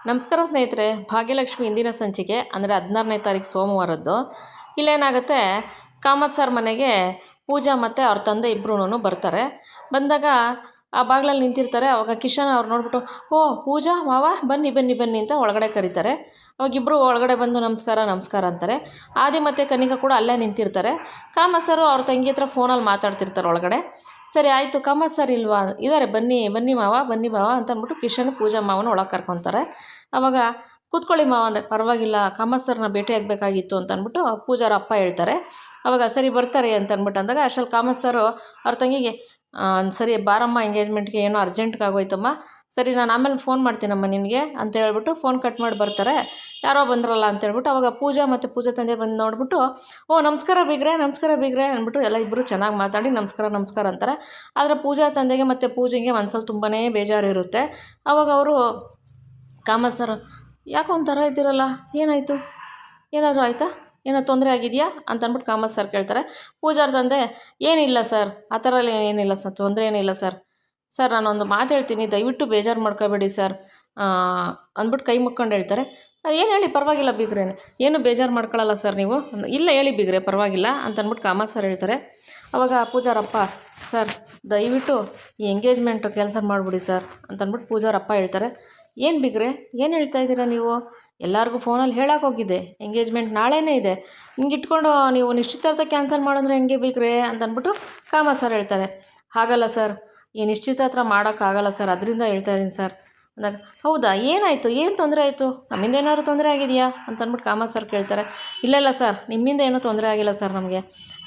ನಮಸ್ಕಾರ ಸ್ನೇಹಿತರೆ. ಭಾಗ್ಯಲಕ್ಷ್ಮಿ ಇಂದಿನ ಸಂಚಿಕೆ ಅಂದರೆ 16ನೇ ತಾರೀಕು ಸೋಮವಾರದ್ದು. ಇಲ್ಲೇನಾಗುತ್ತೆ, ಕಾಮತ್ ಸರ್ ಮನೆಗೆ ಪೂಜಾ ಮತ್ತು ಅವ್ರ ತಂದೆ ಇಬ್ಬರೂ ಬರ್ತಾರೆ. ಬಂದಾಗ ಆ ಬಾಗಿಲಲ್ಲಿ ನಿಂತಿರ್ತಾರೆ. ಅವಾಗ ಕಿಶನ್ ಅವ್ರು ನೋಡ್ಬಿಟ್ಟು, ಓ ಪೂಜಾ ಮಾವ ಬನ್ನಿ ಬನ್ನಿ ಬನ್ನಿ ಅಂತ ಒಳಗಡೆ ಕರೀತಾರೆ. ಅವಾಗಿಬ್ಬರು ಒಳಗಡೆ ಬಂದು ನಮಸ್ಕಾರ ನಮಸ್ಕಾರ ಅಂತಾರೆ. ಆದಿ ಮತ್ತು ಕನಿಕಾ ಕೂಡ ಅಲ್ಲೇ ನಿಂತಿರ್ತಾರೆ. ಕಾಮತ್ ಸರು ಅವ್ರ ತಂಗಿ ಹತ್ರ ಫೋನಲ್ಲಿ ಮಾತಾಡ್ತಿರ್ತಾರೆ ಒಳಗಡೆ. ಸರಿ ಆಯಿತು, ಕಾಮತ್ ಸರ್ ಇಲ್ವಾ, ಇದ್ದಾರೆ ಬನ್ನಿ ಬನ್ನಿ ಮಾವ ಬನ್ನಿ ಮಾವ ಅಂತ ಅಂದ್ಬಿಟ್ಟು ಕಿಶನ್ ಪೂಜಾ ಮಾವನ ಒಳಗೆ ಕರ್ಕೊತಾರೆ. ಆವಾಗ ಕೂತ್ಕೊಳ್ಳಿ ಮಾವ ಅಂದರೆ, ಪರವಾಗಿಲ್ಲ ಕಾಮತ್ ಸರ್ನ ಭೇಟಿ ಆಗಬೇಕಾಗಿತ್ತು ಅಂತ ಅಂದ್ಬಿಟ್ಟು ಪೂಜಾರ ಅಪ್ಪ ಹೇಳ್ತಾರೆ. ಆವಾಗ ಸರಿ ಬರ್ತಾರೆ ಅಂತ ಅಂದ್ಬಿಟ್ಟು ಅಂದಾಗ ಅಷ್ಟರಲ್ಲಿ ಕಾಮತ್ ಸರು ಅವ್ರ ತಂಗಿಗೆ, ಸರಿ ಬಾರಮ್ಮ ಎಂಗೇಜ್ಮೆಂಟ್ಗೆ, ಏನೋ ಅರ್ಜೆಂಟ್ಗಾಗೋಯ್ತಮ್ಮ, ಸರಿ ನಾನು ಆಮೇಲೆ ಫೋನ್ ಮಾಡ್ತೀನಮ್ಮ ನಿನಗೆ ಅಂತ ಹೇಳ್ಬಿಟ್ಟು ಫೋನ್ ಕಟ್ ಮಾಡಿ ಬರ್ತಾರೆ. ಯಾರೋ ಬಂದ್ರಲ್ಲ ಅಂತ ಹೇಳ್ಬಿಟ್ಟು ಅವಾಗ ಪೂಜಾ ಮತ್ತು ಪೂಜಾ ತಂದೆ ಬಂದು ನೋಡ್ಬಿಟ್ಟು, ಓ ನಮಸ್ಕಾರ ಬೀಗ್ರೆ ಅಂದ್ಬಿಟ್ಟು ಎಲ್ಲ ಇಬ್ಬರು ಚೆನ್ನಾಗಿ ಮಾತಾಡಿ ನಮಸ್ಕಾರ ನಮಸ್ಕಾರ ಅಂತಾರೆ. ಆದರೆ ಪೂಜಾ ತಂದೆಗೆ ಮತ್ತು ಪೂಜೆಗೆ ಮನಸ್ಸಲ್ಲಿ ತುಂಬಾ ಬೇಜಾರಿರುತ್ತೆ. ಅವಾಗ ಅವರು, ಕಾಮತ್ ಸರ್ ಯಾಕೋ ಒಂಥರ ಇದ್ದೀರಲ್ಲ, ಏನಾಯಿತು, ಏನಾದರೂ ಆಯಿತಾ, ಏನೋ ತೊಂದರೆ ಆಗಿದೆಯಾ ಅಂತ ಅಂದ್ಬಿಟ್ಟು ಕಾಮತ್ ಸರ್ ಕೇಳ್ತಾರೆ. ಪೂಜಾರ ತಂದೆ, ಏನಿಲ್ಲ ಸರ್, ಆ ಥರ ಎಲ್ಲ ಏನಿಲ್ಲ ಸರ್, ತೊಂದರೆ ಏನಿಲ್ಲ ಸರ್. ಸರ್ ನಾನೊಂದು ಮಾತು ಹೇಳ್ತೀನಿ, ದಯವಿಟ್ಟು ಬೇಜಾರು ಮಾಡ್ಕೋಬೇಡಿ ಸರ್ ಅಂದ್ಬಿಟ್ಟು ಕೈ ಮುಕ್ಕೊಂಡು ಹೇಳ್ತಾರೆ. ಏನು ಹೇಳಿ, ಪರವಾಗಿಲ್ಲ ಬೀಗ್ರೇನೆ, ಏನು ಬೇಜಾರು ಮಾಡ್ಕೊಳ್ಳಲ್ಲ ಸರ್ ನೀವು. ಇಲ್ಲ ಹೇಳಿ ಬೀಗ್ರೆ, ಪರವಾಗಿಲ್ಲ ಅಂತ ಅಂದ್ಬಿಟ್ಟು ಕಾಮತ್ ಸರ್ ಹೇಳ್ತಾರೆ. ಅವಾಗ ಪೂಜಾರಪ್ಪ, ಸರ್ ದಯವಿಟ್ಟು ಈ ಎಂಗೇಜ್ಮೆಂಟು ಕ್ಯಾನ್ಸಲ್ ಮಾಡಿಬಿಡಿ ಸರ್ ಅಂತ ಅಂದ್ಬಿಟ್ಟು ಪೂಜಾರಪ್ಪ ಹೇಳ್ತಾರೆ. ಏನು ಬಿಗ್ರೆ, ಏನು ಹೇಳ್ತಾ ಇದ್ದೀರಾ ನೀವು, ಎಲ್ಲರಿಗೂ ಫೋನಲ್ಲಿ ಹೇಳೋಕ್ಕೋಗಿದ್ದೆ ಎಂಗೇಜ್ಮೆಂಟ್ ನಾಳೆನೇ ಇದೆ, ಹಿಂಗೆ ಇಟ್ಕೊಂಡು ನೀವು ನಿಶ್ಚಿತಾರ್ಥ ಕ್ಯಾನ್ಸಲ್ ಮಾಡಿದ್ರೆ ಹೆಂಗೆ ಬಿಗ್ರೆ ಅಂತ ಅಂದ್ಬಿಟ್ಟು ಕಾಮತ್ ಸರ್ ಹೇಳ್ತಾರೆ. ಹಾಗಲ್ಲ ಸರ್, ಈ ನಿಶ್ಚಿತಾರ್ಥ ಮಾಡೋಕ್ಕಾಗಲ್ಲ ಸರ್, ಅದರಿಂದ ಹೇಳ್ತಾ ಇದ್ದೀನಿ ಸರ್ ಅಂದಾಗ, ಹೌದಾ ಏನಾಯಿತು, ಏನು ತೊಂದರೆ ಆಯಿತು, ನಮ್ಮಿಂದ ಏನಾದ್ರು ತೊಂದರೆ ಆಗಿದೆಯಾ ಅಂತ ಅಂದ್ಬಿಟ್ಟು ಕಾಮತ್ ಸರ್ ಕೇಳ್ತಾರೆ. ಇಲ್ಲ ಸರ್, ನಿಮ್ಮಿಂದ ಏನೂ ತೊಂದರೆ ಆಗಿಲ್ಲ ಸರ್,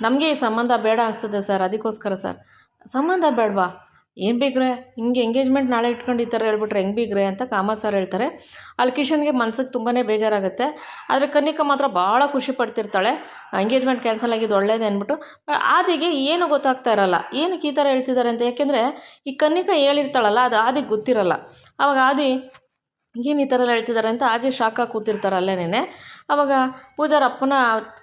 ನಮಗೆ ಈ ಸಂಬಂಧ ಬೇಡ ಅನಿಸ್ತದೆ ಸರ್, ಅದಕ್ಕೋಸ್ಕರ ಸರ್. ಸಂಬಂಧ ಬೇಡವಾ, ಏನು ಬಿಗ್ರೆ, ಹಿಂಗೆ ಎಂಗೇಜ್ಮೆಂಟ್ ನಾಳೆ ಇಟ್ಕೊಂಡು ಈ ಥರ ಹೇಳ್ಬಿಟ್ರೆ ಹೆಂಗೆ ಬಿಗ್ರೆ ಅಂತ ಕಾಮತ್ ಸರ್ ಹೇಳ್ತಾರೆ. ಅಲ್ಲಿ ಕಿಶನ್ಗೆ ಮನ್ಸಿಗೆ ತುಂಬಾ ಬೇಜಾರಾಗುತ್ತೆ. ಆದರೆ ಕನಿಕಾ ಮಾತ್ರ ಭಾಳ ಖುಷಿ ಪಡ್ತಿರ್ತಾಳೆ, ಎಂಗೇಜ್ಮೆಂಟ್ ಕ್ಯಾನ್ಸಲ್ ಆಗಿದ್ದು ಒಳ್ಳೇದೇ ಅಂದ್ಬಿಟ್ಟು. ಆದಿಗೆ ಏನು ಗೊತ್ತಾಗ್ತಾ ಇರಲ್ಲ, ಏನಕ್ಕೆ ಈ ಥರ ಹೇಳ್ತಿದ್ದಾರೆ ಅಂತ. ಯಾಕೆಂದರೆ ಈ ಕನಿಕಾ ಹೇಳಿರ್ತಾಳಲ್ಲ, ಅದು ಆದಿಗೆ ಗೊತ್ತಿರಲ್ಲ. ಆವಾಗ ಆದಿ ಏನು ಈ ಥರ ಎಲ್ಲ ಹೇಳ್ತಿದ್ದಾರೆ ಅಂತ ಆದಿ ಶಾಕಾಗಿ ಕೂತಿರ್ತಾರೆ ಅಲ್ಲೇನೇ. ಆವಾಗ ಪೂಜಾರ ಅಪ್ಪನ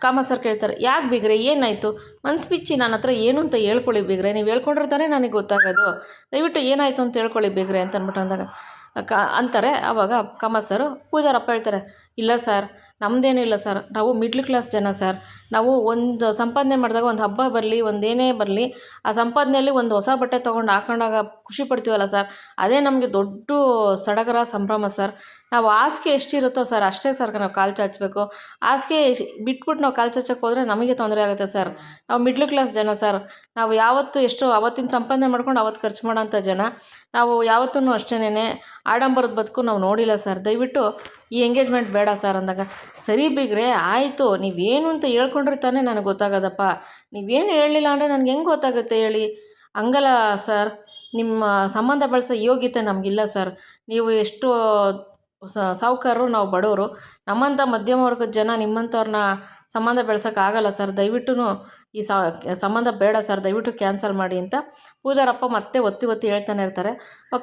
ಕಾಮತ್ ಸರ್ ಕೇಳ್ತಾರೆ, ಯಾಕೆ ಬಿಗ್ರೆ ಏನಾಯಿತು, ಮನ್ಸು ಬಿಚ್ಚಿ ನನ್ನ ಹತ್ರ ಏನು ಅಂತ ಹೇಳ್ಕೊಳ್ಳಿ ಬಿಗ್ರೆ, ನೀವು ಹೇಳ್ಕೊಂಡ್ರೆ ತಾನೇ ನನಗೆ ಗೊತ್ತಾಗೋದು, ದಯವಿಟ್ಟು ಏನಾಯಿತು ಅಂತ ಹೇಳ್ಕೊಳ್ಳಿ ಬಿಗ್ರೆ ಅಂತ ಅಂದ್ಬಿಟ್ಟು ಅಂದಾಗ ಅಂತಾರೆ. ಆವಾಗ ಕಾಮತ್ ಸರು ಪೂಜಾರಪ್ಪ ಹೇಳ್ತಾರೆ, ಇಲ್ಲ ಸರ್, ನಮ್ಮದೇನೂ ಇಲ್ಲ ಸರ್, ನಾವು ಮಿಡ್ಲ್ ಕ್ಲಾಸ್ ಜನ ಸರ್, ನಾವು ಒಂದು ಸಂಪಾದನೆ ಮಾಡಿದಾಗ ಒಂದು ಹಬ್ಬ ಬರಲಿ ಒಂದೇನೇ ಬರಲಿ, ಆ ಸಂಪಾದನೆಯಲ್ಲಿ ಒಂದು ಹೊಸ ಬಟ್ಟೆ ತೊಗೊಂಡು ಹಾಕೊಂಡಾಗ ಖುಷಿ ಪಡ್ತೀವಲ್ಲ ಸರ್, ಅದೇ ನಮಗೆ ದೊಡ್ಡ ಸಡಗರ ಸಂಭ್ರಮ ಸರ್. ನಾವು ಹಾಸಿಗೆ ಎಷ್ಟಿರುತ್ತೋ ಸರ್ ಅಷ್ಟೇ ಸರ್ ನಾವು ಕಾಲು ಚಾಚಬೇಕು, ಹಾಸಿಗೆ ಬಿಟ್ಬಿಟ್ಟು ನಾವು ಕಾಲು ಚಾಚಕ್ಕೆ ಹೋದರೆ ನಮಗೆ ತೊಂದರೆ ಆಗುತ್ತೆ ಸರ್. ನಾವು ಮಿಡ್ಲ್ ಕ್ಲಾಸ್ ಜನ ಸರ್, ನಾವು ಯಾವತ್ತು ಎಷ್ಟು ಅವತ್ತಿನ ಸಂಪಾದನೆ ಮಾಡ್ಕೊಂಡು ಅವತ್ತು ಖರ್ಚು ಮಾಡೋಂಥ ಜನ ನಾವು, ಯಾವತ್ತೂ ಅಷ್ಟೇನೆ ಆಡಂಬರದ ಬದುಕು ನಾವು ನೋಡಿಲ್ಲ ಸರ್, ದಯವಿಟ್ಟು ಈ ಎಂಗೇಜ್ಮೆಂಟ್ ಬೇಡ ಸರ್ ಅಂದಾಗ, ಸರಿ ಬಿಗ್ರೆ ಆಯಿತು, ನೀವೇನು ಅಂತ ಹೇಳ್ಕೊಂಡ್ರೆ ತಾನೇ ನನಗೆ ಗೊತ್ತಾಗೋದಪ್ಪ, ನೀವೇನು ಹೇಳಲಿಲ್ಲ ಅಂದರೆ ನನಗೆ ಹೆಂಗೆ ಗೊತ್ತಾಗುತ್ತೆ ಹೇಳಿ. ಹಂಗಲ್ಲ ಸರ್, ನಿಮ್ಮ ಸಂಬಂಧ ಬೆಳೆಸೋ ಯೋಗ್ಯತೆ ನಮಗಿಲ್ಲ ಸರ್, ನೀವು ಎಷ್ಟು ಸಾಹುಕಾರರು, ನಾವು ಬಡವರು, ನಮ್ಮಂಥ ಮಧ್ಯಮ ವರ್ಗದ ಜನ ನಿಮ್ಮಂಥವ್ರನ್ನ ಸಂಬಂಧ ಬೆಳ್ಸೋಕ್ಕಾಗಲ್ಲ ಸರ್, ದಯವಿಟ್ಟು ಈ ಸಂಬಂಧ ಬೇಡ ಸರ್, ದಯವಿಟ್ಟು ಕ್ಯಾನ್ಸಲ್ ಮಾಡಿ ಅಂತ ಪೂಜಾರಪ್ಪ ಮತ್ತೆ ಒತ್ತಿ ಒತ್ತಿ ಹೇಳ್ತಾನೆ ಇರ್ತಾರೆ.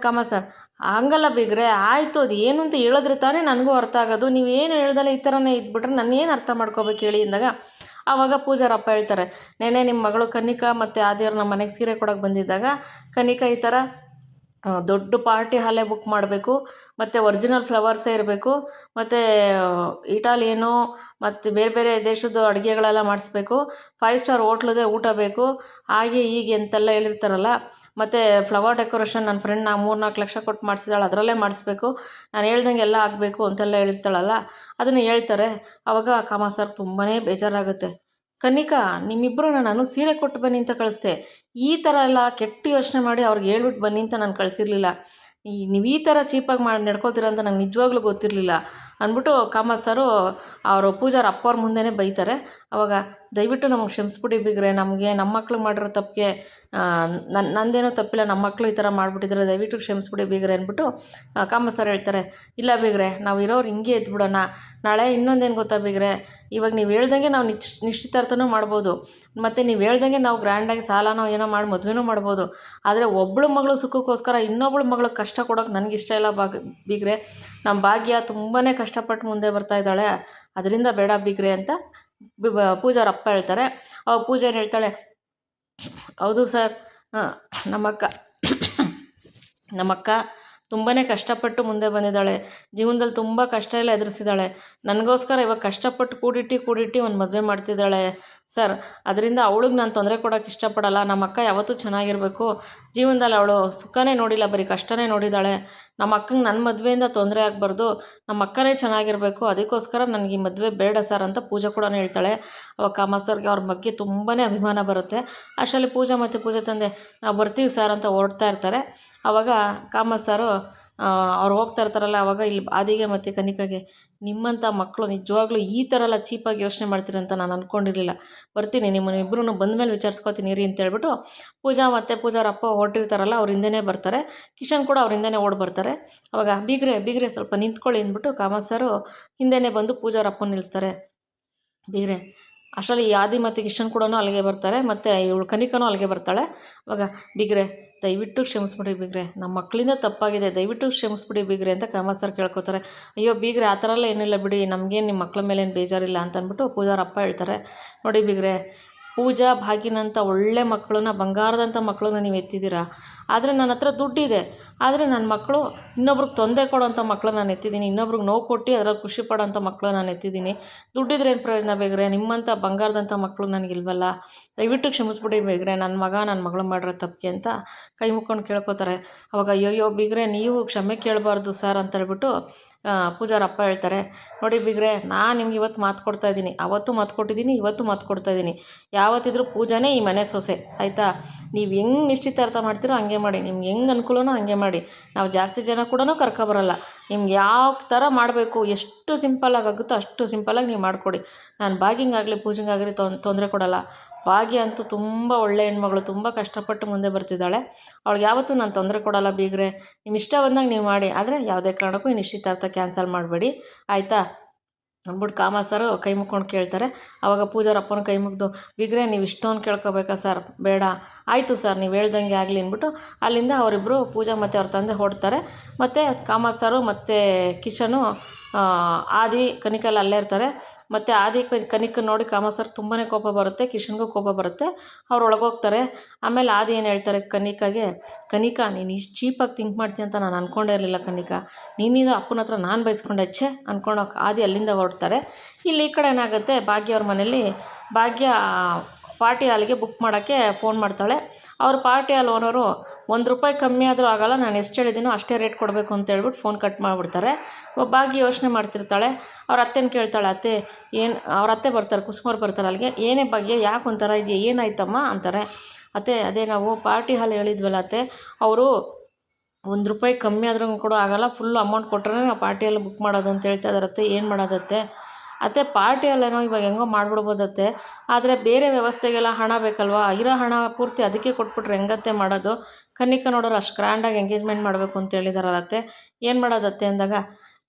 ಕಾಮತ್ ಸರ್, ಹಂಗಲ್ಲ ಬಿಗ್ರೆ, ಆಯಿತು, ಅದು ಏನು ಅಂತ ಹೇಳಿದ್ರೆ ತಾನೇ ನನಗೂ ಅರ್ಥ ಆಗೋದು, ನೀವೇನು ಹೇಳ್ದಲ್ಲ ಈ ಥರನೇ ಇದ್ಬಿಟ್ರೆ ನಾನೇನು ಅರ್ಥ ಮಾಡ್ಕೋಬೇಕು ಹೇಳಿ ಅಂದಾಗ ಆವಾಗ ಪೂಜಾರಪ್ಪ ಹೇಳ್ತಾರೆ, ನೆನೆ ನಿಮ್ಮ ಮಗಳು ಕನಿಕಾ ಮತ್ತು ಆದಿಯವ್ರು ನಮ್ಮ ಮನೆಗೆ ಸೀರೆ ಕೊಡೋಕೆ ಬಂದಿದ್ದಾಗ ಕನಿಕಾ ಈ ಥರ ದೊಡ್ಡ ಪಾರ್ಟಿ ಹಾಲೇ ಬುಕ್ ಮಾಡಬೇಕು, ಮತ್ತು ಒರಿಜಿನಲ್ ಫ್ಲವರ್ಸೇ ಇರಬೇಕು, ಮತ್ತು ಇಟಾಲಿಯನು ಮತ್ತು ಬೇರೆ ಬೇರೆ ದೇಶದ ಅಡುಗೆಗಳೆಲ್ಲ ಮಾಡಿಸ್ಬೇಕು, 5 ಸ್ಟಾರ್ ಹೋಟ್ಲದೇ ಊಟ ಬೇಕು, ಹಾಗೆ ಹೀಗೆ ಅಂತೆಲ್ಲ ಹೇಳಿರ್ತಾರಲ್ಲ. ಮತ್ತು ಫ್ಲವರ್ ಡೆಕೋರೇಷನ್ ನನ್ನ ಫ್ರೆಂಡ್ 3-4 ಲಕ್ಷ ಕೊಟ್ಟು ಮಾಡಿಸಿದಾಳೆ, ಅದರಲ್ಲೇ ಮಾಡಿಸ್ಬೇಕು, ನಾನು ಹೇಳ್ದಂಗೆ ಎಲ್ಲ ಆಗಬೇಕು ಅಂತೆಲ್ಲ ಹೇಳಿರ್ತಾಳಲ್ಲ, ಅದನ್ನು ಹೇಳ್ತಾರೆ. ಆವಾಗ ಕಾಮತ್ ಸರ್ ತುಂಬಾ ಬೇಜಾರಾಗುತ್ತೆ. ಕನಿಕಾ, ನಿಮ್ಮಿಬ್ಬರು ನಾನು ಸೀರೆ ಕೊಟ್ಟು ಬನ್ನಿ ಅಂತ ಕಳಿಸ್ದೆ, ಈ ಥರ ಎಲ್ಲ ಕೆಟ್ಟ ಯೋಚನೆ ಮಾಡಿ ಅವ್ರಿಗೆ ಹೇಳ್ಬಿಟ್ಟು ಬನ್ನಿ ಅಂತ ನಾನು ಕಳಿಸಿರ್ಲಿಲ್ಲ, ನೀವು ಈ ಥರ ಚೀಪಾಗಿ ಮಾಡಿ ನಡ್ಕೋತೀರ ಅಂತ ನಂಗೆ ನಿಜವಾಗ್ಲೂ ಗೊತ್ತಿರಲಿಲ್ಲ ಅಂದ್ಬಿಟ್ಟು ಕಾಮತ್ ಸರು ಅವರು ಪೂಜಾರ ಅಪ್ಪವ್ರ ಮುಂದೆನೇ ಬೈತಾರೆ. ಆವಾಗ ದಯವಿಟ್ಟು ನಮಗೆ ಕ್ಷಮಿಸ್ಬಿಡಿ ಬಿಗ್ರೆ, ನಮಗೆ ನಮ್ಮ ಮಕ್ಳು ಮಾಡಿರೋ ತಪ್ಪಿಗೆ ನಂದೇನೋ ತಪ್ಪಿಲ್ಲ, ನಮ್ಮ ಮಕ್ಕಳು ಈ ಥರ ಮಾಡಿಬಿಟ್ಟಿದ್ರೆ ದಯವಿಟ್ಟು ಕ್ಷಮಿಸ್ಬಿಡಿ ಬಿಗ್ರೆ ಅಂದ್ಬಿಟ್ಟು ಕಾಮತ್ ಸರ್ ಹೇಳ್ತಾರೆ. ಇಲ್ಲ ಬಿಗ್ರೆ, ನಾವು ಇರೋರು ಹಿಂಗೆ ಎದ್ಬಿಡೋಣ, ನಾಳೆ ಇನ್ನೊಂದೇನು ಗೊತ್ತಾ ಬಿಗ್ರೆ, ಇವಾಗ ನೀವು ಹೇಳ್ದಂಗೆ ನಾವು ನಿಶ್ಚಿತಾರ್ಥನೂ ಮಾಡ್ಬೋದು, ಮತ್ತು ನೀವು ಹೇಳ್ದಂಗೆ ನಾವು ಗ್ರ್ಯಾಂಡಾಗಿ ಸಾಲನೋ ಏನೋ ಮಾಡಿ ಮದುವೆನೂ ಮಾಡ್ಬೋದು, ಆದರೆ ಒಬ್ಬಳು ಮಗಳು ಸುಖಕ್ಕೋಸ್ಕರ ಇನ್ನೊಬ್ಬಳು ಮಗಳು ಕಷ್ಟ ಕೊಡೋಕೆ ನನಗಿಷ್ಟ ಇಲ್ಲ ಬಿಗ್ರೆ, ನಮ್ಮ ಭಾಗ್ಯ ತುಂಬಾ ಕಷ್ಟಪಟ್ಟು ಮುಂದೆ ಬರ್ತಾ ಇದ್ದಾಳೆ, ಅದರಿಂದ ಬೇಡ ಬಿಗ್ರೆ ಅಂತ ಪೂಜಾರಪ್ಪ ಹೇಳ್ತಾರೆ. ಅವಾಗ ಪೂಜಾರಿ ಹೇಳ್ತಾಳೆ, ಹೌದು ಸರ್, ನಮ್ಮಕ್ಕ ತುಂಬಾ ಕಷ್ಟಪಟ್ಟು ಮುಂದೆ ಬಂದಿದ್ದಾಳೆ. ಜೀವನದಲ್ಲಿ ತುಂಬ ಕಷ್ಟ ಎಲ್ಲ ಎದುರಿಸಿದ್ದಾಳೆ. ನನಗೋಸ್ಕರ ಇವಾಗ ಕಷ್ಟಪಟ್ಟು ಕೂಡಿಟ್ಟು ಒಂದು ಮದುವೆ ಮಾಡ್ತಿದ್ದಾಳೆ ಸರ್. ಅದರಿಂದ ಅವಳಿಗೆ ನಾನು ತೊಂದರೆ ಕೊಡೋಕ್ಕೆ ಇಷ್ಟಪಡಲ್ಲ. ನಮ್ಮ ಅಕ್ಕ ಯಾವತ್ತೂ ಚೆನ್ನಾಗಿರಬೇಕು. ಜೀವನದಲ್ಲಿ ಅವಳು ಸುಖನೇ ನೋಡಿಲ್ಲ, ಬರೀ ಕಷ್ಟನೇ ನೋಡಿದ್ದಾಳೆ. ನಮ್ಮ ಅಕ್ಕಂಗೆ ನನ್ನ ಮದುವೆಯಿಂದ ತೊಂದರೆ ಆಗಬಾರ್ದು, ನಮ್ಮ ಅಕ್ಕನೇ ಚೆನ್ನಾಗಿರಬೇಕು, ಅದಕ್ಕೋಸ್ಕರ ನನಗೆ ಈ ಮದುವೆ ಬೇಡ ಸರ್ ಅಂತ ಪೂಜಾ ಕೂಡ ಹೇಳ್ತಾಳೆ. ಅವಾಗ ಕಾಮತ್ ಸರ್ಗೆ ಅವ್ರ ಬಗ್ಗೆ ತುಂಬಾ ಅಭಿಮಾನ ಬರುತ್ತೆ. ಅಷ್ಟರಲ್ಲಿ ಪೂಜಾ ಮತ್ತು ಪೂಜಾ ತಂದೆ ನಾವು ಬರ್ತೀವಿ ಸರ್ ಅಂತ ಹೊರಡ್ತಾ ಇರ್ತಾರೆ. ಆವಾಗ ಕಾಮತ್ ಸಾರು ಅವ್ರು ಹೋಗ್ತಾ ಇರ್ತಾರಲ್ಲ, ಆವಾಗ ಇಲ್ಲಿ ಆದಿಗೆ ಮತ್ತು ಕನಿಕಾಗೆ, ನಿಮ್ಮಂಥ ಮಕ್ಕಳು ನಿಜವಾಗ್ಲೂ ಈ ಥರ ಎಲ್ಲ ಚೀಪಾಗಿ ಯೋಚನೆ ಮಾಡ್ತೀರಿ ಅಂತ ನಾನು ಅಂದ್ಕೊಂಡಿರಲಿಲ್ಲ. ಬರ್ತೀನಿ, ನಿಮ್ಮನ್ನಿಬ್ಬರೂ ಬಂದಮೇಲೆ ವಿಚಾರಿಸ್ಕೊತೀನಿ ರೀ ಅಂತೇಳ್ಬಿಟ್ಟು ಪೂಜಾ ಮತ್ತು ಪೂಜಾರ ಅಪ್ಪ ಹೊರಟಿರ್ತಾರಲ್ಲ, ಅವ್ರ ಹಿಂದೆನೇ ಬರ್ತಾರೆ. ಕಿಶನ್ ಕೂಡ ಅವ್ರ ಹಿಂದೆನೇ ಓಡಿ ಬರ್ತಾರೆ. ಅವಾಗ ಬೀಗ್ರೆ ಸ್ವಲ್ಪ ನಿಂತ್ಕೊಳ್ಳಿ ಅಂದ್ಬಿಟ್ಟು ಕಾಮತ್ ಸಾರು ಹಿಂದೆನೇ ಬಂದು ಪೂಜಾರ ಅಪ್ಪನ ನಿಲ್ಲಿಸ್ತಾರೆ. ಬೀಗ್ರೆ ಅಷ್ಟರಲ್ಲಿ ಈ ಆದಿ ಮತ್ತು ಕಿಶನ್ ಕೂಡ ಅಲ್ಲಿಗೆ ಬರ್ತಾರೆ, ಮತ್ತು ಇವಳು ಕನಿಕನೂ ಅಲ್ಲಿಗೆ ಬರ್ತಾಳೆ. ಅವಾಗ ಬೀಗ್ರೆ ದಯವಿಟ್ಟು ಕ್ಷಮಿಸ್ಬಿಡಿ ಬೀಗ್ರೆ, ನಮ್ಮ ಮಕ್ಕಳಿಂದ ತಪ್ಪಾಗಿದೆ, ದಯವಿಟ್ಟು ಕ್ಷಮಿಸ್ಬಿಡಿ ಬೀಗ್ರೆ ಅಂತ ಕಾಮತ್ ಸರ್ ಕೇಳ್ಕೊತಾರೆ. ಅಯ್ಯೋ ಬೀಗ್ರೆ ಆ ಥರ ಎಲ್ಲ ಏನಿಲ್ಲ ಬಿಡಿ, ನಮಗೇನು ನಿಮ್ಮ ಮಕ್ಕಳ ಮೇಲೆ ಏನು ಬೇಜಾರಿಲ್ಲ ಅಂತ ಅಂದ್ಬಿಟ್ಟು ಪೂಜಾರ ಅಪ್ಪ ಹೇಳ್ತಾರೆ. ನೋಡಿ ಬೀಗ್ರೆ, ಪೂಜಾ ಭಾಗಿನಂಥ ಒಳ್ಳೆ ಮಕ್ಕಳನ್ನ, ಬಂಗಾರದಂಥ ಮಕ್ಕಳನ್ನ ನೀವು ಎತ್ತಿದ್ದೀರಾ. ಆದರೆ ನನ್ನ ಹತ್ರ ದುಡ್ಡಿದೆ, ಆದರೆ ನನ್ನ ಮಕ್ಕಳು ಇನ್ನೊಬ್ರಿಗೆ ತೊಂದರೆ ಕೊಡೋಂಥ ಮಕ್ಕಳು ನಾನು ಎತ್ತಿದ್ದೀನಿ, ಇನ್ನೊಬ್ರಿಗೆ ನೋವು ಕೊಟ್ಟು ಅದರಲ್ಲಿ ಖುಷಿ ಪಡೋಂಥ ಮಕ್ಕಳು ನಾನು ಎತ್ತಿದ್ದೀನಿ. ದುಡ್ಡಿದ್ರೆ ಏನು ಪ್ರಯೋಜನ ಬೇಗ್ರೆ, ನಿಮ್ಮಂಥ ಬಂಗಾರದಂಥ ಮಕ್ಕಳು ನನಗಿಲ್ವಲ್ಲ, ದಯವಿಟ್ಟು ಕ್ಷಮಿಸ್ಬಿಡಿ ಬೇಗ್ರೆ, ನನ್ನ ಮಗಳು ಮಾಡಿರೋ ತಪ್ಪಿಗೆ ಅಂತ ಕೈ ಮುಕ್ಕೊಂಡು ಕೇಳ್ಕೊತಾರೆ. ಅವಾಗ ಅಯ್ಯೋ ಬೀಗ್ರೆ, ನೀವು ಕ್ಷಮೆ ಕೇಳಬಾರ್ದು ಸರ್ ಅಂತ ಹೇಳ್ಬಿಟ್ಟು ಪೂಜಾರ ಅಪ್ಪ ಹೇಳ್ತಾರೆ. ನೋಡಿ ಬೀಗ್ರೆ, ನಾನು ನಿಮ್ಗೆ ಇವತ್ತು ಮಾತು ಕೊಡ್ತಾಯಿದ್ದೀನಿ, ಅವತ್ತು ಮಾತು ಕೊಟ್ಟಿದ್ದೀನಿ, ಇವತ್ತು ಮಾತು ಕೊಡ್ತಾಯಿದ್ದೀನಿ. ಯಾವತ್ತಿದ್ರೂ ಪೂಜಾನೇ ಈ ಮನೆ ಸೊಸೆ, ಆಯಿತಾ? ನೀವು ಹೆಂಗೆ ನಿಶ್ಚಿತಾರ್ಥ ಮಾಡ್ತೀರೋ ಹಂಗೆ ಮಾಡಿ, ನಿಮ್ಗೆ ಹೆಂಗೆ ಅನುಕೂಲನೋ ಹಂಗೆ ಮಾಡಿ. ನಾವು ಜಾಸ್ತಿ ಜನ ಕೂಡ ಕರ್ಕೊಬರಲ್ಲ. ನಿಮ್ಗೆ ಯಾವ ಥರ ಮಾಡಬೇಕು, ಎಷ್ಟು ಸಿಂಪಲ್ಲಾಗಿ ಆಗುತ್ತೋ ಅಷ್ಟು ಸಿಂಪಲ್ಲಾಗಿ ನೀವು ಮಾಡಿಕೊಡಿ. ನಾನು ಭಾಗ್ಯಂಗಾಗಲಿ ಪೂಜೆಗಾಗಲಿ ತೊಂದರೆ ಕೊಡಲ್ಲ. ಭಾಗ್ಯ ಅಂತೂ ತುಂಬ ಒಳ್ಳೆ ಹೆಣ್ಮಗಳು, ತುಂಬ ಕಷ್ಟಪಟ್ಟು ಮುಂದೆ ಬರ್ತಿದ್ದಾಳೆ. ಅವಳಿಗೆ ಯಾವತ್ತೂ ನಾನು ತೊಂದರೆ ಕೊಡಲ್ಲ ಬೀಗ್ರೆ. ನಿಮ್ಮ ಇಷ್ಟ ಬಂದಾಗ ನೀವು ಮಾಡಿ, ಆದರೆ ಯಾವುದೇ ಕಾರಣಕ್ಕೂ ಈ ನಿಶ್ಚಿತಾರ್ಥ ಕ್ಯಾನ್ಸಲ್ ಮಾಡಬೇಡಿ, ಆಯಿತಾ ಅಂದ್ಬಿಟ್ಟು ಕಾಮತ್ ಸರ್ ಕೈ ಮುಕ್ಕೊಂಡು ಕೇಳ್ತಾರೆ. ಆವಾಗ ಪೂಜಾರ ಅಪ್ಪನ ಕೈ ಮುಗಿದು, ಬೀಗ್ರೆ ನೀವು ಇಷ್ಟೊಂದು ಕೇಳ್ಕೊಬೇಕಾ ಸರ್, ಬೇಡ, ಆಯಿತು ಸರ್ ನೀವು ಹೇಳ್ದಂಗೆ ಆಗಲಿ ಅಂದ್ಬಿಟ್ಟು ಅಲ್ಲಿಂದ ಅವರಿಬ್ಬರು ಪೂಜಾ ಮತ್ತು ಅವ್ರ ತಂದೆ ಹೊರಡ್ತಾರೆ. ಮತ್ತು ಕಾಮತ್ ಸರು ಮತ್ತು ಕಿಶನು ಆದಿ ಕನಿಕಲ್ಲಿ ಅಲ್ಲೇ ಇರ್ತಾರೆ. ಮತ್ತು ಆದಿ ಕನಿಕನ್ನು ನೋಡಿ ಕಾಮತ್ ಸರ್ ತುಂಬಾ ಕೋಪ ಬರುತ್ತೆ, ಕಿಶನ್ಗೂ ಕೋಪ ಬರುತ್ತೆ. ಅವ್ರು ಒಳಗೋಗ್ತಾರೆ. ಆಮೇಲೆ ಆದಿ ಏನು ಹೇಳ್ತಾರೆ ಕನಿಕಾಗೆ, ಕನಿಕಾ ನೀನು ಇಷ್ಟು ಚೀಪಾಗಿ ಥಿಂಕ್ ಮಾಡ್ತೀಯ ಅಂತ ನಾನು ಅಂದ್ಕೊಂಡೇ ಇರಲಿಲ್ಲ ಕನಿಕಾ, ನೀನಿಂದ ಅಪ್ಪನ ಹತ್ರ ನಾನು ಬೈಸ್ಕೊಂಡೆ ಛೆ ಅಂದ್ಕೊಳಕ್ಕೆ ಆದಿ ಅಲ್ಲಿಂದ ಹೊರಡ್ತಾರೆ. ಇಲ್ಲಿ ಈ ಕಡೆ ಏನಾಗುತ್ತೆ, ಭಾಗ್ಯ ಅವ್ರ ಮನೇಲಿ ಭಾಗ್ಯ ಪಾರ್ಟಿ ಹಾಲಿಗೆ ಬುಕ್ ಮಾಡೋಕ್ಕೆ ಫೋನ್ ಮಾಡ್ತಾಳೆ. ಅವ್ರು ಪಾರ್ಟಿ ಹಾಲ್ ಓನರು ₹1 ಕಮ್ಮಿ ಆದರೂ ಆಗೋಲ್ಲ, ನಾನು ಎಷ್ಟು ಹೇಳಿದ್ದೀನೋ ಅಷ್ಟೇ ರೇಟ್ ಕೊಡಬೇಕು ಅಂತ ಹೇಳ್ಬಿಟ್ಟು ಫೋನ್ ಕಟ್ ಮಾಡಿಬಿಡ್ತಾರೆ. ಭಾಗ್ಯ ಯೋಚನೆ ಮಾಡ್ತಿರ್ತಾಳೆ. ಅವ್ರ ಅತ್ತೆನ ಕೇಳ್ತಾಳೆ, ಅತ್ತೆ ಏನು, ಅವ್ರ ಅತ್ತೆ ಬರ್ತಾರೆ, ಕುಸುಮವ್ರು ಬರ್ತಾರೆ ಅಲ್ಲಿಗೆ. ಏನೇ ಭಾಗ್ಯ, ಯಾಕೆ ಒಂಥರ ಇದೆಯಾ, ಏನಾಯ್ತಮ್ಮ ಅಂತಾರೆ. ಅದೇ ನಾವು ಪಾರ್ಟಿ ಹಾಲ್ ಹೇಳಿದ್ವಲ್ಲ ಅತ್ತೆ, ಅವರು ₹1 ಕಮ್ಮಿ ಆದ್ರೂ ಕೂಡ ಆಗೋಲ್ಲ, ಫುಲ್ ಅಮೌಂಟ್ ಕೊಟ್ಟರೆ ನಾವು ಪಾರ್ಟಿಯಲ್ಲಿ ಬುಕ್ ಮಾಡೋದು ಅಂತ ಹೇಳ್ತಾ ಇದ್ದಾರತ್ತೆ, ಏನು ಮಾಡೋದತ್ತೆ? ಅತ್ತೆ ಪಾರ್ಟಿಯಲ್ಲೇನೋ ಇವಾಗ ಹೆಂಗೋ ಮಾಡಿಬಿಡ್ಬೋದತ್ತೆ, ಆದರೆ ಬೇರೆ ವ್ಯವಸ್ಥೆಗೆಲ್ಲ ಹಣ ಬೇಕಲ್ವಾ, ಇರೋ ಹಣ ಪೂರ್ತಿ ಅದಕ್ಕೆ ಕೊಟ್ಬಿಟ್ರೆ ಹೆಂಗತ್ತೆ ಮಾಡೋದು? ಕನ್ನಿಕಾ ನೋಡೋರು ಅಷ್ಟು ಗ್ರ್ಯಾಂಡಾಗಿ ಎಂಗೇಜ್ಮೆಂಟ್ ಮಾಡಬೇಕು ಅಂತ ಹೇಳಿದಾರಲ್ಲ ಅತ್ತೆ, ಏನು ಮಾಡೋದತ್ತೆ ಅಂದಾಗ,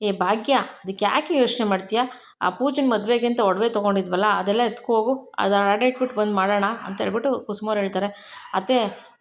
ಏ ಭಾಗ್ಯ ಅದಕ್ಕೆ ಯಾಕೆ ಯೋಚನೆ ಮಾಡ್ತೀಯಾ, ಆ ಪೂಜನ ಮದುವೆಗೆ ಅಂತ ಒಡವೆ ತೊಗೊಂಡಿದ್ವಲ್ಲ ಅದೆಲ್ಲ ಎತ್ಕೋಗು, ಅದು ಅಡ ಇಟ್ಬಿಟ್ಟು ಬಂದು ಮಾಡೋಣ ಅಂತ ಹೇಳ್ಬಿಟ್ಟು ಕುಸುಮವ್ರು ಹೇಳ್ತಾರೆ. ಅತ್ತೆ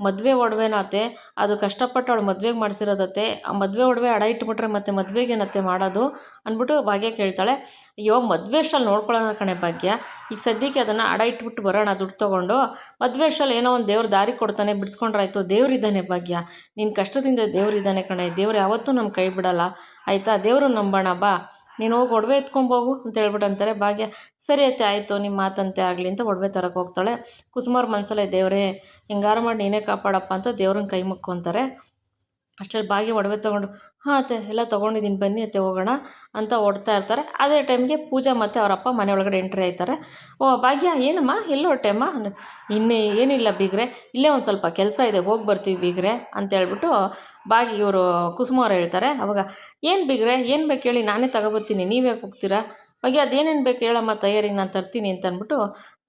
ಮದುವೆ ಒಡವೆನ ಅತ್ತೆ, ಅದು ಕಷ್ಟಪಟ್ಟು ಅವಳು ಮದುವೆಗೆ ಮಾಡಿಸಿರೋದತ್ತೆ, ಆ ಮದುವೆ ಒಡವೆ ಅಡ ಇಟ್ಬಿಟ್ರೆ ಮತ್ತೆ ಮದುವೆಗೇನತ್ತೆ ಮಾಡೋದು ಅಂದ್ಬಿಟ್ಟು ಭಾಗ್ಯ ಕೇಳ್ತಾಳೆ. ಅಯ್ಯೋ ಮದುವೆ ಅಷ್ಟಲ್ಲಿ ನೋಡ್ಕೊಳ್ಳೋಣ ಕಣೆ ಭಾಗ್ಯ, ಈಗ ಸದ್ಯಕ್ಕೆ ಅದನ್ನು ಅಡ ಇಟ್ಬಿಟ್ಟು ಬರೋಣ ದುಡ್ಡು ತೊಗೊಂಡು, ಮದುವೆ ಅಷ್ಟಲ್ಲಿ ಏನೋ ಒಂದು ದೇವ್ರು ದಾರಿ ಕೊಡ್ತಾನೆ, ಬಿಡಿಸ್ಕೊಂಡ್ರಾಯ್ತು, ದೇವ್ರಿದ್ದಾನೆ ಭಾಗ್ಯ, ನಿನ್ನ ಕಷ್ಟದಿಂದ ದೇವ್ರಿದ್ದಾನೆ ಕಣೆ, ದೇವ್ರು ಯಾವತ್ತೂ ನಮ್ಮ ಕೈ ಬಿಡಲ್ಲ, ಆಯಿತಾ, ದೇವ್ರು ನಂಬೋಣ ಬಾ, ನೀನು ಹೋಗಿ ಒಡವೆ ಎತ್ಕೊಂಬೋಗು ಅಂತ ಹೇಳ್ಬಿಟ್ಟು ಅಂತಾರೆ. ಭಾಗ್ಯ ಸರಿ ಅತ್ತೆ ಆಯಿತು, ನಿಮ್ಮ ಮಾತಂತೆ ಆಗಲಿ ಅಂತ ಒಡವೆ ತರಕ್ಕೆ ಹೋಗ್ತಾಳೆ. ಕುಸುಮವ್ರ ಮನಸ್ಸಲ್ಲೇ, ದೇವರೇ ಹಿಂಗಾರು ಮಾಡಿ ನೀನೇ ಕಾಪಾಡಪ್ಪ ಅಂತ ದೇವ್ರನ್ನ ಕೈ ಮುಕ್ಕೊಂತಾರೆ. ಅಷ್ಟರಲ್ಲಿ ಭಾಗ್ಯ ಒಡವೆ ತೊಗೊಂಡು, ಹಾಂ ಅತ್ತೆ ಎಲ್ಲ ತೊಗೊಂಡಿದ್ದೀನಿ ಬನ್ನಿ ಅತ್ತೆ ಹೋಗೋಣ ಅಂತ ಓಡ್ತಾ ಇರ್ತಾರೆ. ಅದೇ ಟೈಮ್ಗೆ ಪೂಜಾ ಮತ್ತು ಅವರಪ್ಪ ಮನೆ ಒಳಗಡೆ ಎಂಟ್ರಿ ಆಯ್ತಾರೆ. ಓ ಭಾಗ್ಯ ಏನಮ್ಮ ಎಲ್ಲೋ ಹೊಟ್ಟೆಮ್ಮ, ಇನ್ನೇ ಏನಿಲ್ಲ ಬೀಗ್ರೆ, ಇಲ್ಲೇ ಒಂದು ಸ್ವಲ್ಪ ಕೆಲಸ ಇದೆ ಹೋಗಿ ಬರ್ತೀವಿ ಬೀಗ್ರೆ ಅಂತ ಹೇಳ್ಬಿಟ್ಟು ಇವರು ಕುಸುಮವ್ರು ಹೇಳ್ತಾರೆ. ಅವಾಗ ಏನು ಬೀಗ್ರೆ ಏನು ಬೇಕು ಹೇಳಿ, ನಾನೇ ತಗೊಬರ್ತೀನಿ, ನೀವು ಯಾಕೆ ಹೋಗ್ತೀರಾ? ಭಾಗ್ಯ ಅದೇನೇನು ಬೇಕು ಹೇಳಮ್ಮ, ತಯಾರಿ ನಾನು ತರ್ತೀನಿ ಅಂತ ಅಂದ್ಬಿಟ್ಟು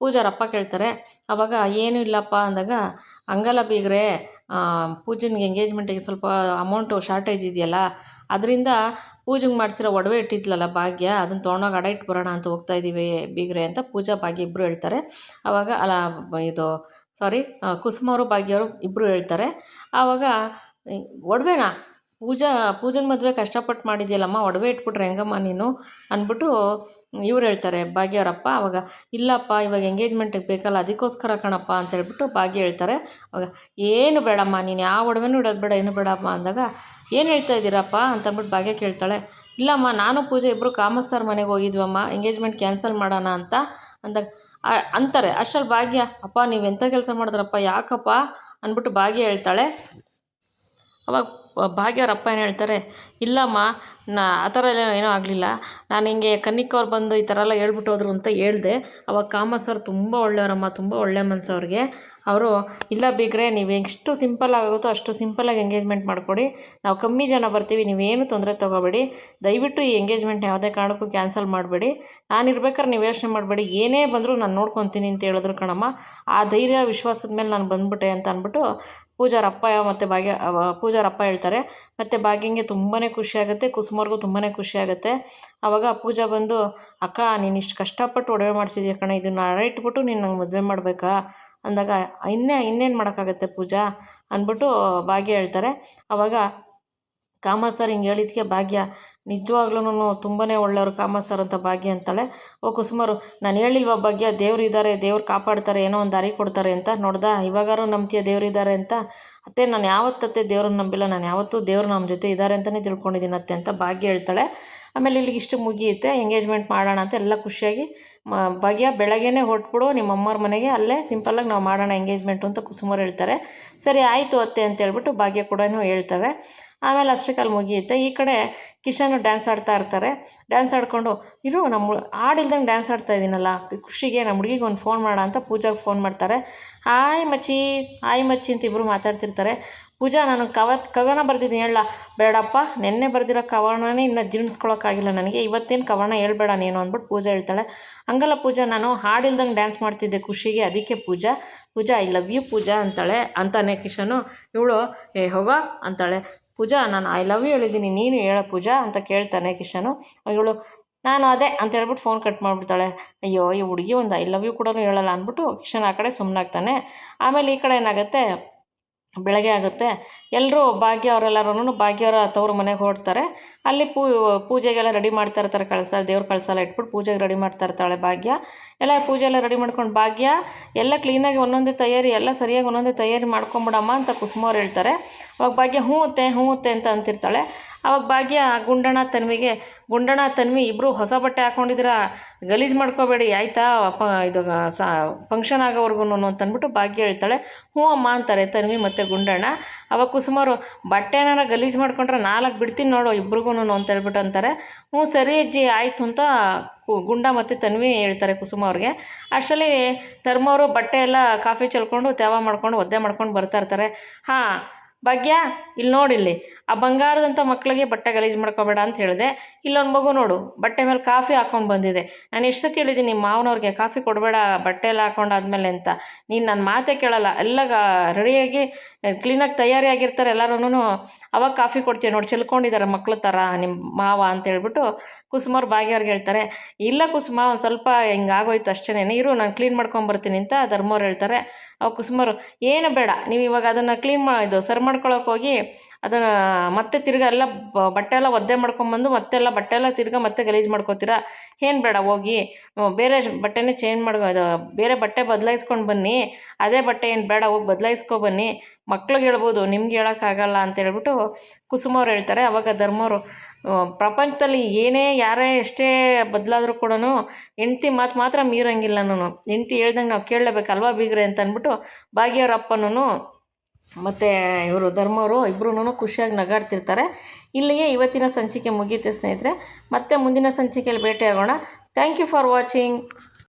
ಪೂಜಾರಪ್ಪ ಕೇಳ್ತಾರೆ. ಆವಾಗ ಏನೂ ಇಲ್ಲಪ್ಪ ಅಂದಾಗ, ಹಂಗಲ್ಲ ಬೀಗ್ರೆ, ಪೂಜನ್ಗೆ ಎಂಗೇಜ್ಮೆಂಟಿಗೆ ಸ್ವಲ್ಪ ಅಮೌಂಟು ಶಾರ್ಟೇಜ್ ಇದೆಯಲ್ಲ, ಅದರಿಂದ ಪೂಜೆಗೆ ಮಾಡಿಸಿರೋ ಒಡವೆ ಇಟ್ಟಿದ್ಲಲ್ಲ ಭಾಗ್ಯ, ಅದನ್ನು ತೊಗೊಂಡೋಗಿ ಅಡ ಇಟ್ಟು ಬರೋಣ ಅಂತ ಹೋಗ್ತಾಯಿದ್ದೀವಿ ಬೀಗ್ರೆ ಅಂತ ಪೂಜಾ ಭಾಗ್ಯ ಇಬ್ಬರು ಹೇಳ್ತಾರೆ. ಆವಾಗ ಕುಸುಮವರು ಭಾಗ್ಯವರು ಇಬ್ಬರು ಹೇಳ್ತಾರೆ. ಆವಾಗ ಒಡವೆನಾ ಪೂಜನ ಮದುವೆ ಕಷ್ಟಪಟ್ಟು ಮಾಡಿದ್ಯಲ್ಲಮ್ಮ, ಒಡವೆ ಇಟ್ಬಿಟ್ರೆ ಹೆಂಗಮ್ಮ ನೀನು ಅಂದ್ಬಿಟ್ಟು ಇವ್ರು ಹೇಳ್ತಾರೆ ಭಾಗ್ಯವರಪ್ಪ. ಆವಾಗ ಇಲ್ಲಪ್ಪ ಇವಾಗ ಎಂಗೇಜ್ಮೆಂಟಿಗೆ ಬೇಕಲ್ಲ ಅದಕ್ಕೋಸ್ಕರ ಕಣಪ್ಪ ಅಂತ ಹೇಳ್ಬಿಟ್ಟು ಭಾಗ್ಯ ಹೇಳ್ತಾರೆ. ಆವಾಗ ಏನು ಬೇಡಮ್ಮ, ನೀನು ಯಾವ ಒಡವೆನೂ ಇಡೋದು ಬೇಡ, ಏನು ಬೇಡಮ್ಮ ಅಂದಾಗ, ಏನು ಹೇಳ್ತಾ ಇದ್ದೀರಪ್ಪ ಅಂತಂದ್ಬಿಟ್ಟು ಭಾಗ್ಯ ಕೇಳ್ತಾಳೆ. ಇಲ್ಲಮ್ಮ ನಾನು ಪೂಜೆ ಇಬ್ಬರು ಕಾಮತ್ ಸರ್ ಮನೆಗೆ ಹೋಗಿದ್ವಮ್ಮ ಎಂಗೇಜ್ಮೆಂಟ್ ಕ್ಯಾನ್ಸಲ್ ಮಾಡೋಣ ಅಂತ ಅಂದಾಗ ಅಂತಾರೆ. ಅಷ್ಟರಲ್ಲಿ ಭಾಗ್ಯ, ಅಪ್ಪ ನೀವು ಎಂಥ ಕೆಲಸ ಮಾಡಿದ್ರಪ್ಪ, ಯಾಕಪ್ಪ ಅಂದ್ಬಿಟ್ಟು ಭಾಗ್ಯ ಹೇಳ್ತಾಳೆ. ಅವಾಗ ಭಾಗ್ಯವ್ರಪ್ಪ ಏನು ಹೇಳ್ತಾರೆ, ಇಲ್ಲಮ್ಮ ಆ ಥರ ಎಲ್ಲ ಏನೂ ಆಗಲಿಲ್ಲ, ನಾನು ಹಿಂಗೆ ಕನ್ನಿಕವ್ರು ಬಂದು ಈ ಥರ ಎಲ್ಲ ಹೇಳ್ಬಿಟ್ಟು ಹೋದ್ರು ಅಂತ ಹೇಳಿದೆ. ಅವಾಗ ಕಾಮತ್ ಸರ್ ತುಂಬ ಒಳ್ಳೆಯವರಮ್ಮ, ತುಂಬ ಒಳ್ಳೆ ಮನಸ್ಸು ಅವ್ರಿಗೆ. ಅವರು ಇಲ್ಲ ಬೀಗ್ರೆ, ನೀವು ಎಷ್ಟು ಸಿಂಪಲ್ಲಾಗಿ ಆಗುತ್ತೋ ಅಷ್ಟು ಸಿಂಪಲ್ಲಾಗಿ ಎಂಗೇಜ್ಮೆಂಟ್ ಮಾಡಿಕೊಡಿ, ನಾವು ಕಮ್ಮಿ ಜನ ಬರ್ತೀವಿ, ನೀವೇನು ತೊಂದರೆ ತೊಗೋಬೇಡಿ, ದಯವಿಟ್ಟು ಈ ಎಂಗೇಜ್ಮೆಂಟ್ ಯಾವುದೇ ಕಾರಣಕ್ಕೂ ಕ್ಯಾನ್ಸಲ್ ಮಾಡಬೇಡಿ, ನಾನು ಇರ್ಬೇಕಾದ್ರೆ ನೀವು ಯೋಚನೆ ಮಾಡಬೇಡಿ, ಏನೇ ಬಂದರೂ ನಾನು ನೋಡ್ಕೊತೀನಿ ಅಂತ ಹೇಳಿದ್ರು ಕಣಮ್ಮ. ಆ ಧೈರ್ಯ ವಿಶ್ವಾಸದ ಮೇಲೆ ನಾನು ಬಂದ್ಬಿಟ್ಟೆ ಅಂತ ಅಂದ್ಬಿಟ್ಟು ಪೂಜಾರಪ್ಪ ಮತ್ತು ಪೂಜಾರಪ್ಪ ಹೇಳ್ತಾರೆ. ಮತ್ತು ಭಾಗ್ಯಂಗೆ ತುಂಬಾ ಖುಷಿಯಾಗುತ್ತೆ, ಕುಸುಮವ್ರಿಗೂ ತುಂಬಾ ಖುಷಿಯಾಗುತ್ತೆ. ಆವಾಗ ಪೂಜಾ ಬಂದು, ಅಕ್ಕ ನೀನು ಇಷ್ಟು ಕಷ್ಟಪಟ್ಟು ಒಡವೆ ಮಾಡಿಸಿದ್ಯಾ ಕಣ, ಇದನ್ನು ಅಡ ಇಟ್ಬಿಟ್ಟು ನೀನು ನಂಗೆ ಮದುವೆ ಮಾಡಬೇಕಾ ಅಂದಾಗ, ಇನ್ನೇನು ಮಾಡೋಕ್ಕಾಗತ್ತೆ ಪೂಜಾ ಅಂದ್ಬಿಟ್ಟು ಭಾಗ್ಯ ಹೇಳ್ತಾರೆ. ಆವಾಗ ಕಾಮತ್ ಸರ್ ಹಿಂಗೆ ಹೇಳಿದ್ಕೆ ಭಾಗ್ಯ, ನಿಜವಾಗ್ಲೂ ತುಂಬಾ ಒಳ್ಳೆಯವರು ಕಾಮತ್ ಸರ್ ಅಂತ ಭಾಗ್ಯ ಅಂತಾಳೆ. ಕುಸುಮರು, ನಾನು ಹೇಳಿಲ್ವ ಭಾಗ್ಯ, ದೇವ್ರು ಇದ್ದಾರೆ, ದೇವ್ರು ಕಾಪಾಡ್ತಾರೆ, ಏನೋ ಒಂದು ದಾರಿ ಕೊಡ್ತಾರೆ ಅಂತ, ನೋಡ್ದಾ ಇವಾಗಾರು ನಂಬ್ತೀಯ ದೇವ್ರಿದ್ದಾರೆ ಅಂತ. ಅತ್ತೆ ನಾನು ಯಾವತ್ತತ್ತೆ ದೇವ್ರನ್ನ ನಂಬಿಲ್ಲ, ನಾನು ಯಾವತ್ತೂ ದೇವ್ರು ನಮ್ಮ ಜೊತೆ ಇದ್ದಾರೆ ಅಂತಲೇ ತಿಳ್ಕೊಂಡಿದ್ದೀನಿ ಅತ್ತೆ ಅಂತ ಭಾಗ್ಯ ಹೇಳ್ತಾಳೆ. ಆಮೇಲೆ ಇಲ್ಲಿಗೆ ಇಷ್ಟು ಮುಗಿಯುತ್ತೆ, ಎಂಗೇಜ್ಮೆಂಟ್ ಮಾಡೋಣ ಅಂತ ಎಲ್ಲ ಖುಷಿಯಾಗಿ ಭಾಗ್ಯ ಬೆಳಗ್ಗೆನೇ ಹೊರಟ್ಬಿಡು ನಿಮ್ಮ ಅಮ್ಮವ್ರ ಮನೆಗೆ, ಅಲ್ಲೇ ಸಿಂಪಲ್ಲಾಗಿ ನಾವು ಮಾಡೋಣ ಎಂಗೇಜ್ಮೆಂಟು ಅಂತ ಕುಸುಮರು ಹೇಳ್ತಾರೆ. ಸರಿ ಆಯಿತು ಅತ್ತೆ ಅಂತ ಹೇಳ್ಬಿಟ್ಟು ಭಾಗ್ಯ ಕೂಡ ಹೇಳ್ತಾರೆ. ಆಮೇಲೆ ಅಷ್ಟಕ್ಕೆ ಮುಗಿಯುತ್ತೆ. ಈ ಕಡೆ ಕಿಶನ್ ಡ್ಯಾನ್ಸ್ ಆಡ್ತಾ ಇರ್ತಾರೆ. ಡ್ಯಾನ್ಸ್ ಆಡಿಕೊಂಡು, ಇರು ನಮ್ಮ ಹಾಡಿಲ್ದಂಗೆ ಡ್ಯಾನ್ಸ್ ಆಡ್ತಾ ಇದ್ದೀನಲ್ಲ ಖುಷಿಗೆ, ನಮ್ಮ ಹುಡುಗಿಗೆ ಒಂದು ಫೋನ್ ಮಾಡೋಣ ಅಂತ ಪೂಜಾಗೆ ಫೋನ್ ಮಾಡ್ತಾರೆ. ಹಾಯ್ ಮಚ್ಚಿ ಅಂತ ಇಬ್ಬರು ಮಾತಾಡ್ತಿರ್ತಾರೆ. ಪೂಜಾ, ನಾನು ಕವನ ಬರೆದಿದ್ದೀನಿ ಹೇಳ. ಬೇಡಪ್ಪ, ನೆನ್ನೆ ಬರೆದಿರೋ ಕವನನೇ ಇನ್ನೂ ಜೀರ್ಣಿಸ್ಕೊಳಕ್ಕಾಗಿಲ್ಲ ನನಗೆ, ಇವತ್ತೇನು ಕವನ ಹೇಳ್ಬೇಡ ನೀನು ಅಂದ್ಬಿಟ್ಟು ಪೂಜಾ ಹೇಳ್ತಾಳೆ. ಹಂಗಲ್ಲ ಪೂಜಾ, ನಾನು ಹಾಡಿಲ್ದಂಗೆ ಡ್ಯಾನ್ಸ್ ಮಾಡ್ತಿದ್ದೆ ಖುಷಿಗೆ, ಅದಕ್ಕೆ ಪೂಜಾ ಐ ಲವ್ ಯು ಪೂಜಾ ಅಂತಾನೆ ಕಿಶನು. ಇವಳು ಹೋಗೋ ಅಂತಾಳೆ. ಪೂಜಾ, ನಾನು ಐ ಲವ್ ಯು ಹೇಳಿದ್ದೀನಿ, ನೀನು ಹೇಳ ಪೂಜಾ ಅಂತ ಕೇಳ್ತಾನೆ ಕಿಶನು. ಇವಳು ನಾನು ಅದೇ ಅಂತ ಹೇಳ್ಬಿಟ್ಟು ಫೋನ್ ಕಟ್ ಮಾಡಿಬಿಡ್ತಾಳೆ. ಅಯ್ಯೋ ಈ ಹುಡುಗಿ ಒಂದು ಐ ಲವ್ ಯು ಕೂಡ ಹೇಳಲ್ಲ ಅಂದ್ಬಿಟ್ಟು ಕಿಶನ್ ಆ ಕಡೆ ಸುಮ್ಮನಾಗ್ತಾನೆ. ಆಮೇಲೆ ಈ ಕಡೆ ಏನಾಗುತ್ತೆ, ಬೆಳಗ್ಗೆ ಆಗುತ್ತೆ. ಎಲ್ಲರೂ ಭಾಗ್ಯ ಅವರೆಲ್ಲರೂ ಭಾಗ್ಯವರ ತವರು ಮನೆಗೆ ಹೊರಡ್ತಾರೆ. ಅಲ್ಲಿ ಪೂಜೆಗೆಲ್ಲ ರೆಡಿ ಮಾಡ್ತಾ ಇರ್ತಾರೆ, ದೇವ್ರ ಕಳಸೆಲ್ಲ ಇಟ್ಬಿಟ್ಟು ಪೂಜೆಗೆ ರೆಡಿ ಮಾಡ್ತಾ ಇರ್ತಾಳೆ ಭಾಗ್ಯ. ಎಲ್ಲ ಪೂಜೆ ಎಲ್ಲ ರೆಡಿ ಮಾಡ್ಕೊಂಡು, ಭಾಗ್ಯ ಎಲ್ಲ ಕ್ಲೀನಾಗಿ ಒಂದೊಂದೇ ತಯಾರಿ ಎಲ್ಲ ಸರಿಯಾಗಿ ಒಂದೊಂದೇ ತಯಾರಿ ಮಾಡ್ಕೊಂಬಿಡಮ್ಮ ಅಂತ ಕುಸುಮವ್ರು ಹೇಳ್ತಾರೆ. ಅವಾಗ ಭಾಗ್ಯ ಹ್ಞೂ ಅತ್ತೆ ಅಂತ ಅಂತಿರ್ತಾಳೆ. ಅವಾಗ ಭಾಗ್ಯ ಗುಂಡಣ್ಣ ತನ್ವಿ ಇಬ್ಬರು ಹೊಸ ಬಟ್ಟೆ ಹಾಕ್ಕೊಂಡಿದ್ದೀರಾ, ಗಲೀಜು ಮಾಡ್ಕೋಬೇಡಿ ಆಯಿತಾ, ಇದು ಫಂಕ್ಷನ್ ಆಗೋವರೆಗೂ ಅಂತಂದ್ಬಿಟ್ಟು ಭಾಗ್ಯ ಹೇಳ್ತಾಳೆ. ಹ್ಞೂ ಅಮ್ಮ ಅಂತಾರೆ ತನ್ವಿ ಮತ್ತು ಗುಂಡಣ್ಣ. ಅವಾಗ ಕುಸುಮರು, ಬಟ್ಟೆನ ಗಲೀಜು ಮಾಡ್ಕೊಂಡ್ರೆ 4 ಬಿಡ್ತೀನಿ ನೋಡು ಇಬ್ರಿಗೂ ಅಂತ ಹೇಳ್ಬಿಟ್ಟು ಅಂತಾರೆ. ಹ್ಞೂ ಸರಿ ಅಜ್ಜಿ ಆಯಿತು ಅಂತ ಗುಂಡ ಮತ್ತು ತನ್ವಿ ಹೇಳ್ತಾರೆ ಕುಸುಮ ಅವ್ರಿಗೆ. ಅಷ್ಟರಲ್ಲಿ ತರ್ಮವರು ಬಟ್ಟೆ ಎಲ್ಲ ಕಾಫಿ ಚೆಲ್ಕೊಂಡು ತೇವ ಮಾಡ್ಕೊಂಡು ಒದ್ದೆ ಮಾಡ್ಕೊಂಡು ಬರ್ತಾ ಇರ್ತಾರೆ. ಹಾಂ ಭಾಗ್ಯ, ಇಲ್ಲಿ ನೋಡಿಲ್ಲಿ, ಆ ಬಂಗಾರದಂಥ ಮಕ್ಕಳಿಗೆ ಬಟ್ಟೆ ಗಲೀಜು ಮಾಡ್ಕೋಬೇಡ ಅಂತ ಹೇಳಿದೆ, ಇಲ್ಲೊಂದು ಮಗು ನೋಡು ಬಟ್ಟೆ ಮೇಲೆ ಕಾಫಿ ಹಾಕ್ಕೊಂಡು ಬಂದಿದೆ, ನಾನು ಎಷ್ಟು ಸತಿ ಹೇಳಿದ್ದೀನಿ ನಿಮ್ಮ ಮಾವನವ್ರಿಗೆ ಕಾಫಿ ಕೊಡಬೇಡ ಬಟ್ಟೆ ಎಲ್ಲ ಹಾಕೊಂಡಾದ್ಮೇಲೆ ಅಂತ, ನೀನು ನನ್ನ ಮಾತೇ ಕೇಳಲ್ಲ, ಎಲ್ಲ ರೆಡಿಯಾಗಿ ಕ್ಲೀನಾಗಿ ತಯಾರಿಯಾಗಿರ್ತಾರೆ ಎಲ್ಲರೂ, ಅವಾಗ ಕಾಫಿ ಕೊಡ್ತೀಯ ನೋಡಿ, ಚೆಲ್ಕೊಂಡಿದ್ದಾರೆ ಮಕ್ಳ ಥರ ನಿಮ್ಮ ಮಾವ ಅಂತ ಹೇಳ್ಬಿಟ್ಟು ಕುಸುಮವ್ರು ಭಾಗ್ಯವ್ರಿಗೆ ಹೇಳ್ತಾರೆ. ಇಲ್ಲ ಕುಸುಮ, ಒಂದು ಸ್ವಲ್ಪ ಹಿಂಗಾಗೋಯ್ತು ಅಷ್ಟೇ, ನೀರು ನಾನು ಕ್ಲೀನ್ ಮಾಡ್ಕೊಂಬರ್ತೀನಿ ಅಂತ ಧರ್ಮವ್ರು ಹೇಳ್ತಾರೆ. ಅವಾಗ ಕುಸುಮರು, ಏನು ಬೇಡ, ನೀವು ಇವಾಗ ಅದನ್ನು ಸರ್ ಮಾಡ್ಕೊಳಕ್ಕೆ ಹೋಗಿ ಅದನ್ನು ಮತ್ತೆ ತಿರ್ಗಿ ಎಲ್ಲ ಬಟ್ಟೆ ಎಲ್ಲ ಒದ್ದೆ ಮಾಡ್ಕೊಂಬಂದು ಮತ್ತೆಲ್ಲ ಬಟ್ಟೆ ಎಲ್ಲ ತಿರ್ಗಿ ಮತ್ತೆ ಗಲೀಜು ಮಾಡ್ಕೋತೀರಾ, ಏನು ಬೇಡ ಹೋಗಿ ಬೇರೆ ಬಟ್ಟೆನೇ ಚೇಂಜ್ ಬೇರೆ ಬಟ್ಟೆ ಬದಲಾಯಿಸ್ಕೊಂಡು ಬನ್ನಿ, ಅದೇ ಬಟ್ಟೆ ಏನು ಬೇಡ ಹೋಗಿ ಬದಲಾಯಿಸ್ಕೊ ಬನ್ನಿ, ಮಕ್ಳಿಗೆ ಹೇಳ್ಬೋದು ನಿಮ್ಗೆ ಹೇಳೋಕ್ಕಾಗಲ್ಲ ಅಂತ ಹೇಳ್ಬಿಟ್ಟು ಕುಸುಮವ್ರು ಹೇಳ್ತಾರೆ. ಅವಾಗ ಧರ್ಮವ್ರು, ಪ್ರಪಂಚದಲ್ಲಿ ಯಾರೇ ಎಷ್ಟೇ ಬದಲಾದರೂ ಕೂಡ ಹೆಂಡ್ತಿ ಮಾತು ಮಾತ್ರ ಮೀರಂಗಿಲ್ಲ, ಹೆಂಡ್ತಿ ಹೇಳ್ದಂಗೆ ನಾವು ಕೇಳಲೇಬೇಕಲ್ವಾ ಬೀಗ್ರೆ ಅಂತ ಅಂದ್ಬಿಟ್ಟು ಭಾಗ್ಯವ್ರ ಅಪ್ಪನೂ ಮತ್ತು ಇವರು ಧರ್ಮವರು ಇಬ್ಬರೂ ಖುಷಿಯಾಗಿ ನಗಾಡ್ತಿರ್ತಾರೆ. ಇಲ್ಲಿಗೆ ಇವತ್ತಿನ ಸಂಚಿಕೆ ಮುಗಿಯುತ್ತೆ ಸ್ನೇಹಿತರೆ. ಮತ್ತೆ ಮುಂದಿನ ಸಂಚಿಕೆಯಲ್ಲಿ ಭೇಟಿಯಾಗೋಣ. Thank you for watching.